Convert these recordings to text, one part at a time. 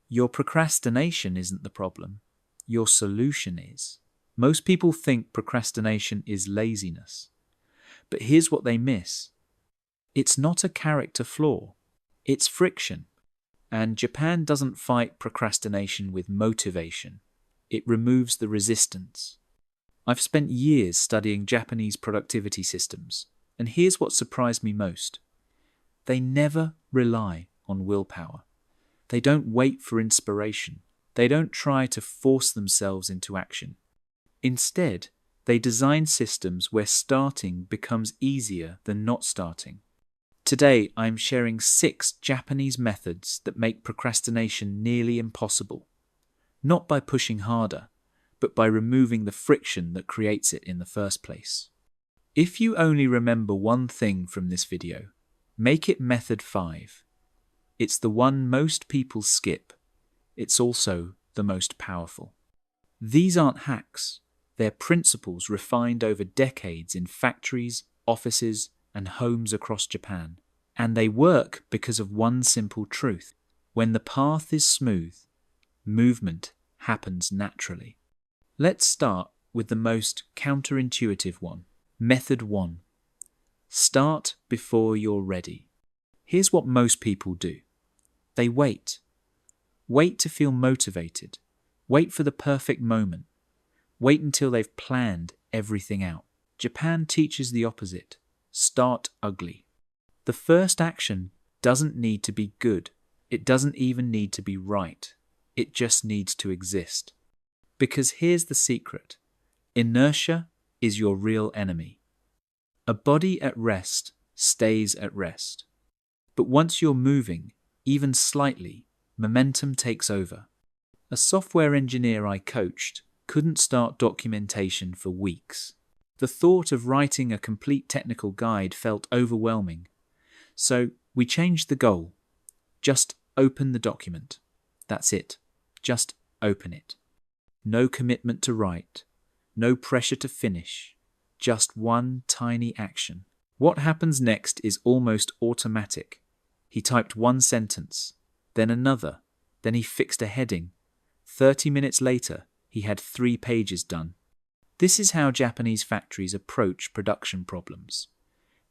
Your procrastination isn't the problem. Your solution is. Most people think procrastination is laziness. But here's what they miss. It's not a character flaw. It's friction. And Japan doesn't fight procrastination with motivation. It removes the resistance. I've spent years studying Japanese productivity systems, and here's what surprised me most. They never rely on willpower. They don't wait for inspiration. They don't try to force themselves into action. Instead, they design systems where starting becomes easier than not starting. Today, I'm sharing 6 Japanese methods that make procrastination nearly impossible. Not by pushing harder, but by removing the friction that creates it in the first place. If you only remember one thing from this video, make it method 5. It's the one most people skip. It's also the most powerful. These aren't hacks. They're principles refined over decades in factories, offices, and homes across Japan. And they work because of one simple truth. When the path is smooth, movement happens naturally. Let's start with the most counterintuitive one. Method 1. Start before you're ready. Here's what most people do. They wait. Wait to feel motivated. Wait for the perfect moment. Wait until they've planned everything out. Japan teaches the opposite. Start ugly. The first action doesn't need to be good. It doesn't even need to be right. It just needs to exist. Because here's the secret. Inertia is your real enemy. A body at rest stays at rest. But once you're moving, even slightly, momentum takes over. A software engineer I coached couldn't start documentation for weeks. The thought of writing a complete technical guide felt overwhelming. So we changed the goal. Just open the document. That's it. Just open it. No commitment to write. No pressure to finish. Just one tiny action. What happens next is almost automatic. He typed one sentence, then another, then he fixed a heading. 30 minutes later, he had 3 pages done. This is how Japanese factories approach production problems.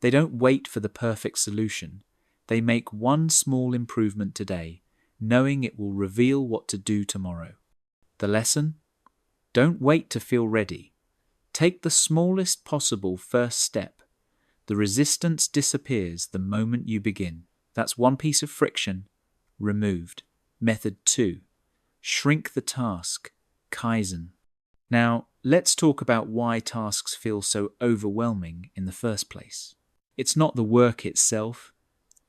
They don't wait for the perfect solution. They make one small improvement today, knowing it will reveal what to do tomorrow. The lesson? Don't wait to feel ready. Take the smallest possible first step. The resistance disappears the moment you begin. That's one piece of friction removed. Method 2. Shrink the task. Kaizen. Now, let's talk about why tasks feel so overwhelming in the first place. It's not the work itself,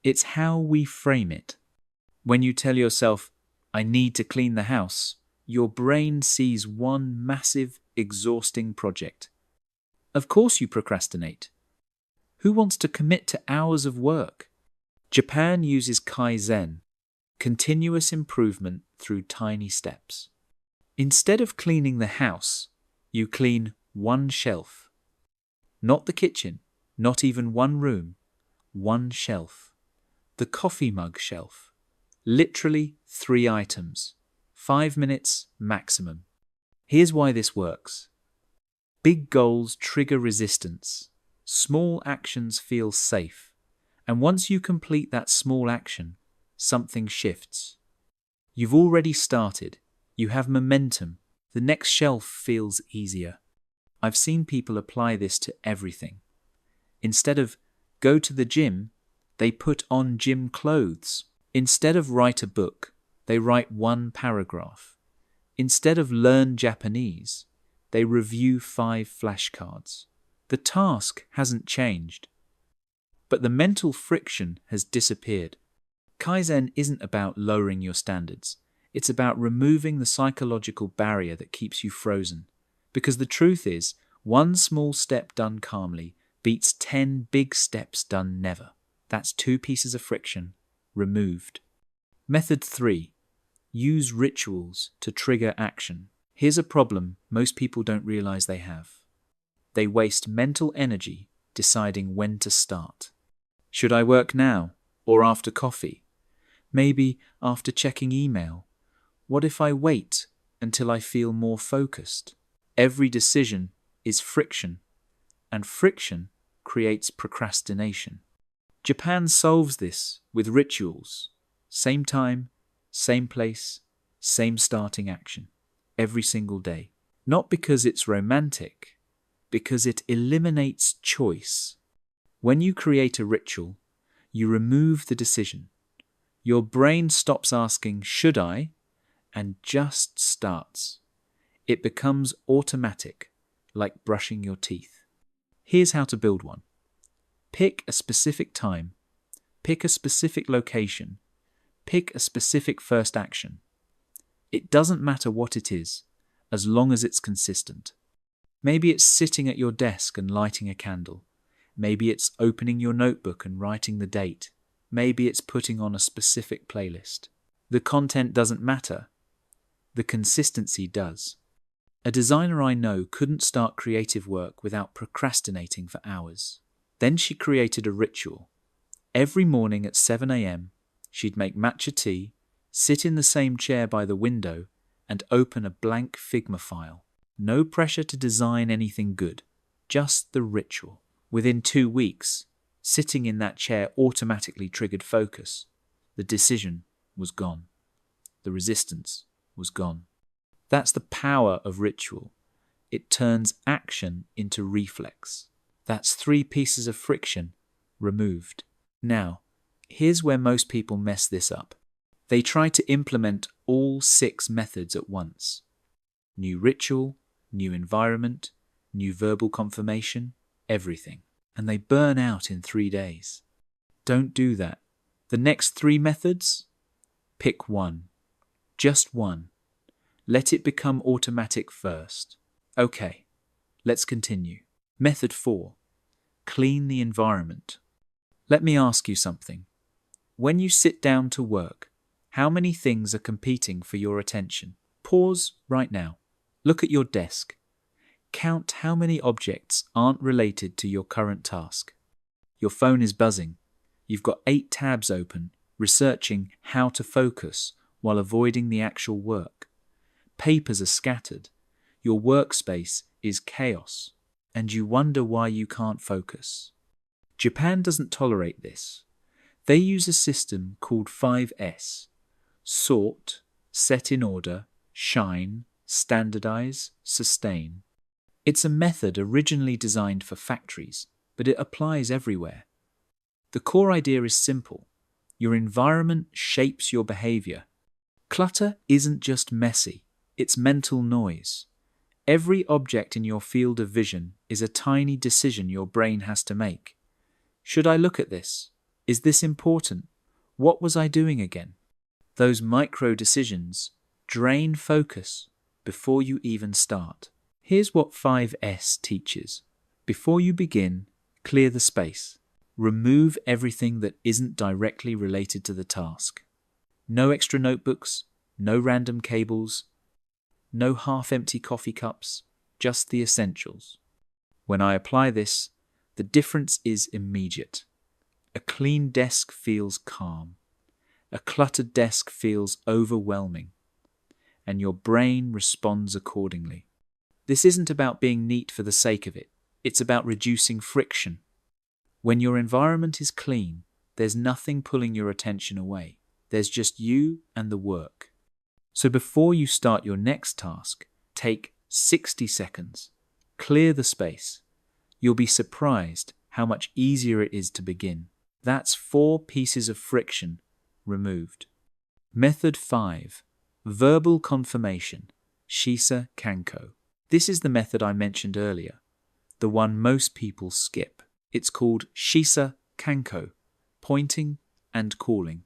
it's how we frame it. When you tell yourself, I need to clean the house, your brain sees one massive, exhausting project. Of course you procrastinate. Who wants to commit to hours of work? Japan uses Kaizen, continuous improvement through tiny steps. Instead of cleaning the house, you clean one shelf. Not the kitchen, not even one room, one shelf. The coffee mug shelf. Literally 3 items. 5 minutes maximum. Here's why this works. Big goals trigger resistance. Small actions feel safe. And once you complete that small action, something shifts. You've already started. You have momentum. The next shelf feels easier. I've seen people apply this to everything. Instead of go to the gym, they put on gym clothes. Instead of write a book, they write 1 paragraph. Instead of learn Japanese, they review 5 flashcards. The task hasn't changed, but the mental friction has disappeared. Kaizen isn't about lowering your standards. It's about removing the psychological barrier that keeps you frozen. Because the truth is, 1 small step done calmly beats 10 big steps done never. That's 2 pieces of friction removed. Method 3. Use rituals to trigger action. Here's a problem most people don't realize they have. They waste mental energy deciding when to start. Should I work now or after coffee? Maybe after checking email What if I wait until I feel more focused? Every decision is friction, and friction creates procrastination. Japan solves this with rituals. Same time, same place, same starting action, every single day. Not because it's romantic, because it eliminates choice. When you create a ritual, you remove the decision. Your brain stops asking, should I? And just starts. It becomes automatic, like brushing your teeth. Here's how to build one. Pick a specific time. Pick a specific location. Pick a specific first action. It doesn't matter what it is, as long as it's consistent. Maybe it's sitting at your desk and lighting a candle. Maybe it's opening your notebook and writing the date. Maybe it's putting on a specific playlist. The content doesn't matter. The consistency does. A designer I know couldn't start creative work without procrastinating for hours. Then she created a ritual. Every morning at 7 a.m., she'd make matcha tea, sit in the same chair by the window, and open a blank Figma file. No pressure to design anything good, just the ritual. Within 2 weeks, sitting in that chair automatically triggered focus. The decision was gone. The resistance was gone. That's the power of ritual. It turns action into reflex. That's 3 pieces of friction removed. Now, here's where most people mess this up. They try to implement all 6 methods at once. New ritual, new environment, new verbal confirmation, everything. And they burn out in 3 days. Don't do that. The next 3 methods? Pick one. Just one. Let it become automatic first. Okay, let's continue. Method 4. Clean the environment. Let me ask you something. When you sit down to work, how many things are competing for your attention? Pause right now. Look at your desk. Count how many objects aren't related to your current task. Your phone is buzzing. You've got 8 tabs open, researching how to focus while avoiding the actual work. Papers are scattered. Your workspace is chaos, and you wonder why you can't focus. Japan doesn't tolerate this. They use a system called 5S. Sort, set in order, shine, standardize, sustain. It's a method originally designed for factories, but it applies everywhere. The core idea is simple. Your environment shapes your behavior. Clutter isn't just messy, it's mental noise. Every object in your field of vision is a tiny decision your brain has to make. Should I look at this? Is this important? What was I doing again? Those micro decisions drain focus before you even start. Here's what 5S teaches. Before you begin, clear the space. Remove everything that isn't directly related to the task. No extra notebooks, no random cables, no half-empty coffee cups, just the essentials. When I apply this, the difference is immediate. A clean desk feels calm. A cluttered desk feels overwhelming. And your brain responds accordingly. This isn't about being neat for the sake of it. It's about reducing friction. When your environment is clean, there's nothing pulling your attention away. There's just you and the work. So before you start your next task, take 60 seconds. Clear the space. You'll be surprised how much easier it is to begin. That's 4 pieces of friction removed. Method 5. Verbal confirmation. Shisa Kanko. This is the method I mentioned earlier, the one most people skip. It's called Shisa Kanko, pointing and calling.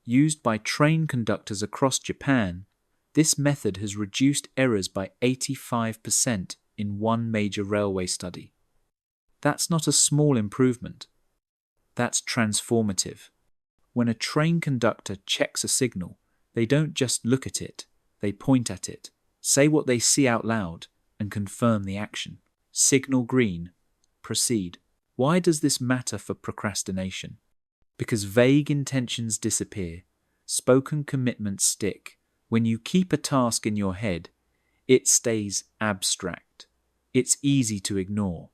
Used by train conductors across Japan, this method has reduced errors by 85% in one major railway study. That's not a small improvement. That's transformative. When a train conductor checks a signal, they don't just look at it, they point at it, say what they see out loud, and confirm the action. Signal green. Proceed. Why does this matter for procrastination? Because vague intentions disappear, spoken commitments stick, When you keep a task in your head, it stays abstract. It's easy to ignore.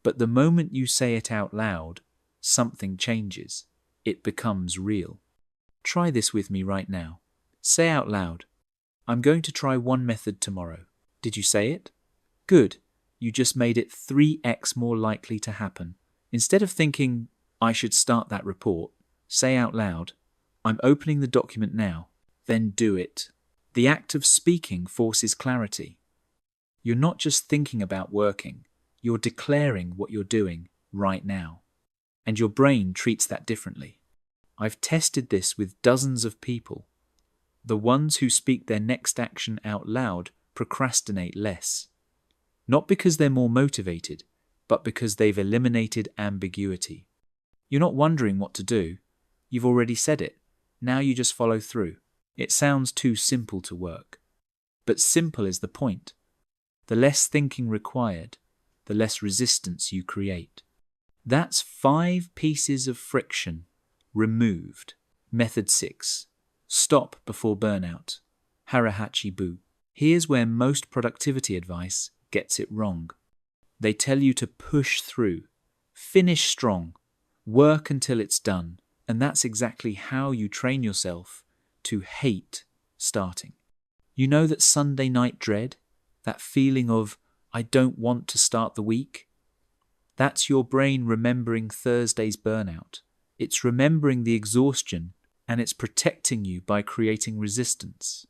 But the moment you say it out loud, something changes. It becomes real. Try this with me right now. Say out loud, "I'm going to try one method tomorrow." Did you say it? Good. You just made it 3x more likely to happen. Instead of thinking, "I should start that report," say out loud, "I'm opening the document now." Then do it. The act of speaking forces clarity. You're not just thinking about working, you're declaring what you're doing right now. And your brain treats that differently. I've tested this with dozens of people. The ones who speak their next action out loud procrastinate less. Not because they're more motivated, but because they've eliminated ambiguity. You're not wondering what to do. You've already said it. Now you just follow through. It sounds too simple to work. But simple is the point. The less thinking required, the less resistance you create. That's 5 pieces of friction removed. Method 6. Stop before burnout. Harahachi-bu. Here's where most productivity advice gets it wrong. They tell you to push through, finish strong, work until it's done, and that's exactly how you train yourself to hate starting. You know that Sunday night dread? That feeling of, "I don't want to start the week"? That's your brain remembering Thursday's burnout. It's remembering the exhaustion, and it's protecting you by creating resistance.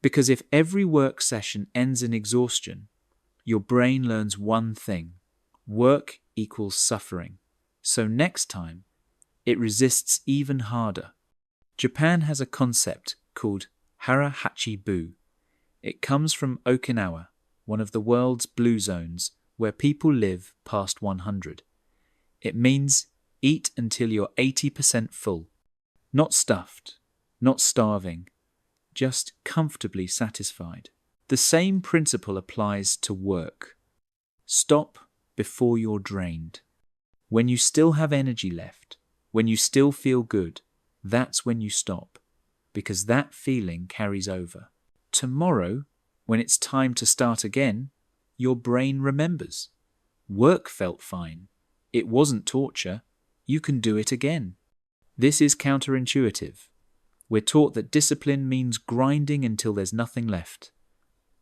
Because if every work session ends in exhaustion, your brain learns one thing: work equals suffering. So next time, it resists even harder. Japan has a concept called Harahachi-bu. It comes from Okinawa, one of the world's blue zones where people live past 100. It means eat until you're 80% full. Not stuffed, not starving, just comfortably satisfied. The same principle applies to work. Stop before you're drained. When you still have energy left, when you still feel good, that's when you stop, because that feeling carries over. Tomorrow, when it's time to start again, your brain remembers. Work felt fine. It wasn't torture. You can do it again. This is counterintuitive. We're taught that discipline means grinding until there's nothing left.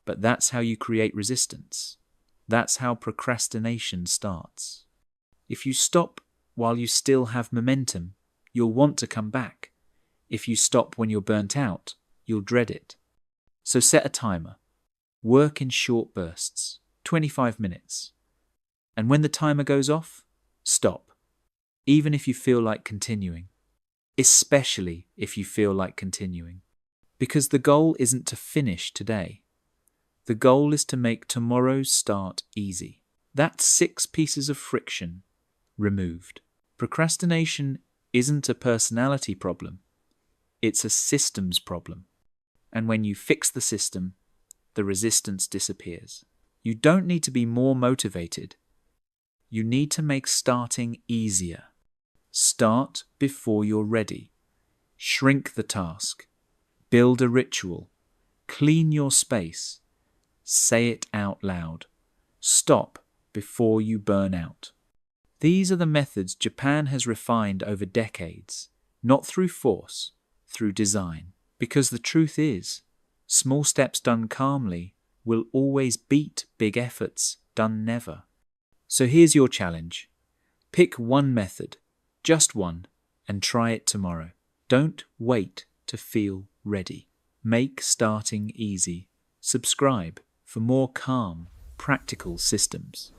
But that's how you create resistance. That's how procrastination starts. If you stop while you still have momentum, you'll want to come back. If you stop when you're burnt out, you'll dread it. So set a timer. Work in short bursts, 25 minutes. And when the timer goes off, stop. Even if you feel like continuing. Especially if you feel like continuing. Because the goal isn't to finish today. The goal is to make tomorrow's start easy. That's 6 pieces of friction removed. Procrastination isn't a personality problem. It's a systems problem. And when you fix the system, the resistance disappears. You don't need to be more motivated. You need to make starting easier. Start before you're ready. Shrink the task. Build a ritual. Clean your space. Say it out loud. Stop before you burn out. These are the methods Japan has refined over decades, not through force, through design. Because the truth is, small steps done calmly will always beat big efforts done never. So here's your challenge. Pick one method, just one, and try it tomorrow. Don't wait to feel ready. Make starting easy. Subscribe for more calm, practical systems.